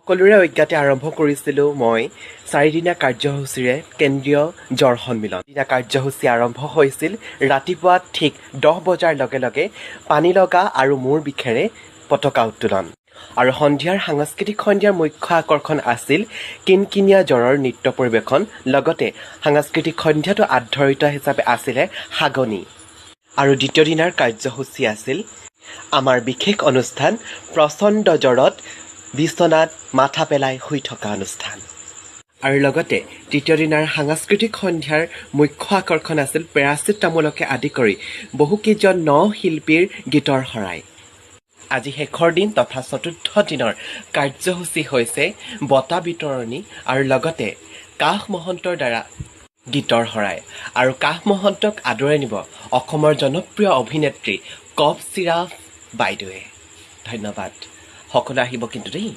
সকলোৰে অজ্ঞাতে আৰম্ভ কৰিছিলোঁ মই 4 দিনীয়া কাৰ্যসূচীৰে কেন্দ্ৰীয় জ্বৰ সন্মিলন। দিনা কাৰ্যসূচী আৰম্ভ হৈছিল ৰাতিপুৱা ঠিক 10 বজাৰ লগে লগে পানী লগা আৰু মূৰ বিষেৰে পতাকা উত্তোলন। আৰু সন্ধিয়াৰ সাংস্কৃতিক সন্ধিয়াৰ মুখ্য আকৰ্ষণ আছিল কিনকিনীয়া জ্বৰৰ নৃত্য পৰিৱেশন। লগতে সাংস্কৃতিক সন্ধিয়াটো আধাৰিত হিচাপে আছিলে হাগনি। আৰু দ্বিতীয় দিনাৰ কাৰ্যসূচী আছিল আমাৰ বিশেষ অনুষ্ঠান প্ৰচণ্ড জ্বৰত বিচনাত মাথা পেলাই শুই থকা অনুষ্ঠান। আৰু লগতে তৃতীয় দিনাৰ সাংস্কৃতিক সন্ধিয়াৰ মুখ্য আকৰ্ষণ আছিল পেৰাচিটামলকে আদি কৰি বহুকেইজন শিল্পীৰ গীতৰ শৰাই। আজি শেষৰ দিন তথা চতুৰ্থ দিনৰ কাৰ্যসূচী হৈছে বঁটা বিতৰণী আৰু লগতে কাশ মহন্তৰ দ্বাৰা গীতৰ শৰাই। আৰু কাশ মহন্তক আদৰাই নিব অসমৰ জনপ্ৰিয় অভিনেত্ৰী কফ চিৰাফ বাইদেৱে। ধন্যবাদ। সকলো আহিব কিন্তু দেই।